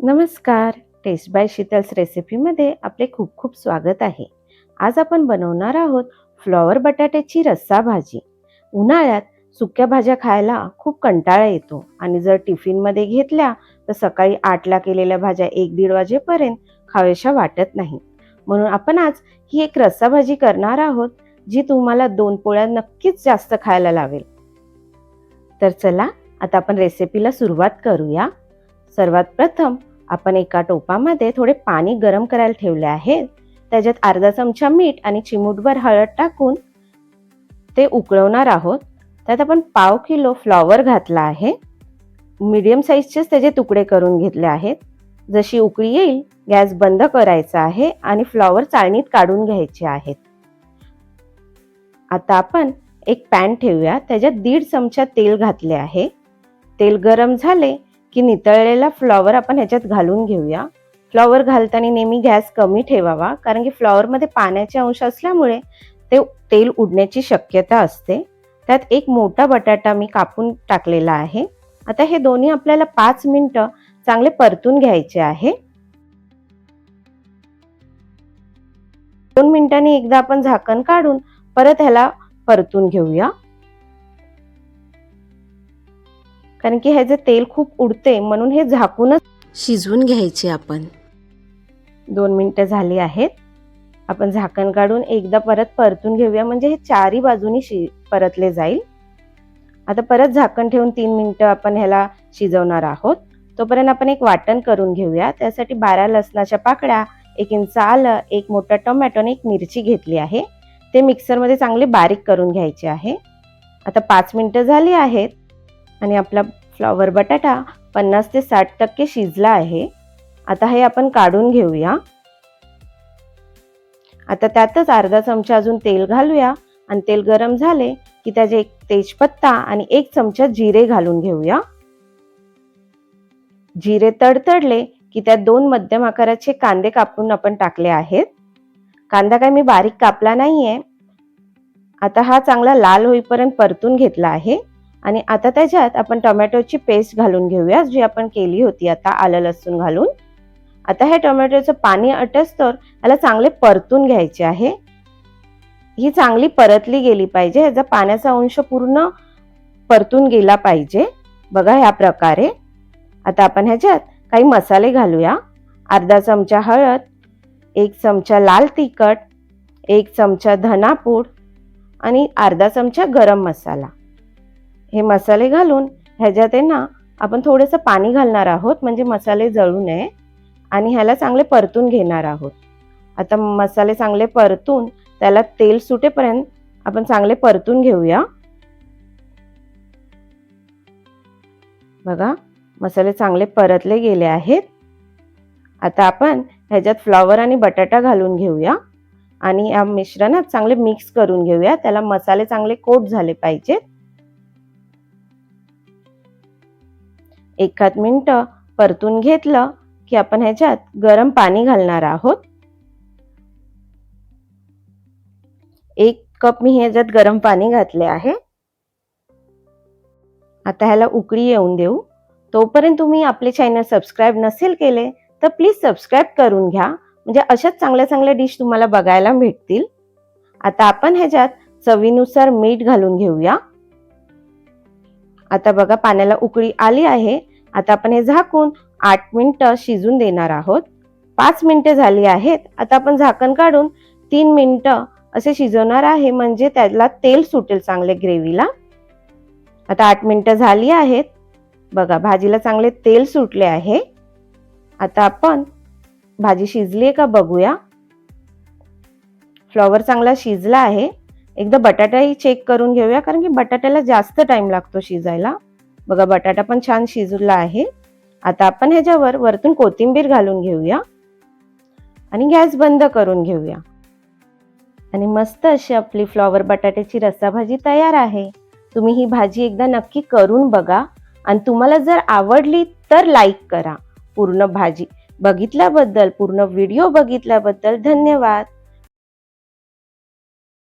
नमस्कार. Test by Sheetal's रेसिपीमध्ये आपले खूप खूप स्वागत आहे. आज आपण बनवणार आहोत फ्लॉवर बटाट्याची रस्सा भाजी. उन्हाळ्यात सुक्या भाज्या खायला खूप कंटाळा येतो आणि जर टिफिनमध्ये घेतल्या तर सकाळी 8ला केलेल्या भाज्या 1-1:30 वाजेपर्यंत खाव्याशा वाटत नाही. म्हणून आपण आज ही एक रस्सा भाजी करणार आहोत जी तुम्हाला 2 पोळ्या नक्कीच जास्त खायला लावेल. तर चला आता आपण रेसिपीला सुरुवात करूया. सर्वात प्रथम आपण एका टोपामध्ये थोडे पाणी गरम करायला ठेवले आहे. त्याच्यात अर्धा चमचा मीठ आणि चिमूटभर हळद टाकून ते उकळवणार आहोत. त्यात आपण 1/2 किलो फ्लॉवर घातला आहे. मीडियम साईजचेच त्याचे तुकडे करून घेतले आहेत. जशी उकळी येईल गॅस बंद करायचा आहे आणि फ्लॉवर चाळणीत काढून घ्यायचे आहेत. आता आपण एक पॅन ठेवूया. त्याच्यात 1.5 चमचा तेल घातले आहे. तेल गरम झाले की नितळलेला फ्लॉवर आपण ह्याच्यात घालून घेऊया. फ्लॉवर घालताना नेहमी गॅस कमी ठेवावा, कारण की फ्लॉवरमध्ये पाण्याचे अंश असल्यामुळे ते तेल उडण्याची शक्यता असते. त्यात एक मोठा बटाटा मी कापून टाकलेला आहे. आता हे दोन्ही आपल्याला 5 मिनिटं चांगले परतून घ्यायचे आहे. 2 मिनिटांनी एकदा आपण झाकण काढून परत ह्याला परतून घेऊया, कारण की ह्याचे तेल खूप उडते, म्हणून हे झाकूनच शिजवून घ्यायचे आपण. 2 मिनिटं झाली आहेत. आपण झाकण काढून एकदा परत परतून घेऊया, म्हणजे हे चारही बाजूनी परतले जाईल. आता परत झाकण ठेवून 3 मिनिटं आपण ह्याला शिजवणार आहोत. तोपर्यंत आपण एक वाटण करून घेऊया. त्यासाठी 12 लसणाच्या पाकळ्या, 1 इंच आलं, 1 मोठा टोमॅटो आणि 1 मिरची घेतली आहे. ते मिक्सरमध्ये चांगले बारीक करून घ्यायचे आहे. आता 5 मिनिटं झाली आहेत आणि आपला फ्लॉवर बटाटा 50 ते 60% शिजला आहे. आता हे आपण काढून घेऊया. आता त्यातच अर्धा चमचा अजून तेल घालूया आणि तेल गरम झाले की त्याचे 1 तेजपत्ता आणि 1 चमचा जिरे घालून घेऊया. जिरे तडतडले की त्यात 2 मध्यम आकाराचे कांदे कापून आपण टाकले आहेत. कांदा काय मी बारीक कापला नाहीये. आता हा चांगला लाल होईपर्यंत परतून घेतला आहे आणि आता त्याच्यात आपण टोमॅटोची पेस्ट घालून घेऊया, जी आपण केली होती आता आलं लसूण घालून. आता हे टोमॅटोचं पाणी अटसतर याला चांगले परतून घ्यायचे आहे. ही चांगली परतली गेली पाहिजे. याचा पाण्याचा अंश पूर्ण परतून गेला पाहिजे. बघा ह्या प्रकारे. आता आपण ह्याच्यात काही मसाले घालूया. अर्धा चमचा हळद, 1 चमचा लाल तिखट, 1 चमचा धनापूड आणि अर्धा चमचा गरम मसाला. हे मसाले घालून ह्याच्यात आपण थोडंसं पाणी घालणार आहोत, म्हणजे मसाले जळू नये, आणि ह्याला चांगले परतून घेणार आहोत. आता मसाले चांगले परतून त्याला तेल सुटेपर्यंत आपण चांगले परतून घेऊया. बघा मसाले चांगले परतले गेले आहेत. आता आपण ह्याच्यात फ्लॉवर आणि बटाटा घालून घेऊया आणि या मिश्रणात चांगले मिक्स करून घेऊया. त्याला मसाले चांगले कोट झाले पाहिजेत. 1 मिनिट परतून घेतलं की आपण ह्याच्यात गरम पाणी घालणार आहोत. 1 कप मी ह्याच्यात गरम पाणी घातले आहे. आता ह्याला उकळी येऊन देऊ. तोपर्यंत तुम्ही आपले चॅनल सबस्क्राईब नसेल केले तर प्लीज सबस्क्राईब करून घ्या, म्हणजे अशाच चांगल्या चांगल्या डिश तुम्हाला बघायला भेटतील. आता आपण ह्याच्यात चवीनुसार मीठ घालून घेऊया. आता बघा पाण्याला उकळी आली आहे. आता आपण हे झाकून 8 मिनिटं शिजून देणार आहोत. 5 मिनिटं झाली आहेत. आता आपण झाकण काढून 3 मिनिटं असे शिजवणार आहे, म्हणजे त्याला तेल सुटेल चांगले ग्रेव्हीला. आता 8 मिनिटं झाली आहेत. बघा भाजीला चांगले तेल सुटले आहे. आता आपण भाजी शिजली आहे का बघूया. फ्लॉवर चांगला शिजला आहे. एकदा बटाटाही चेक करून घेऊया, कारण की बटाट्याला जास्त टाइम लागतो शिजायला. बघा बटाटा पण छान शिजला आहे. आता आपण ह्याच्यावर वरतून कोथिंबीर घालून घेऊया आणि गॅस बंद करून घेऊया. आणि मस्त अशी आपली फ्लॉवर बटाट्याची रस्सा भाजी तयार आहे. तुम्ही ही भाजी एकदा नक्की करून बघा आणि तुम्हाला जर आवडली तर लाईक करा. पूर्ण भाजी बघितल्याबद्दल, पूर्ण व्हिडिओ बघितल्याबद्दल धन्यवाद.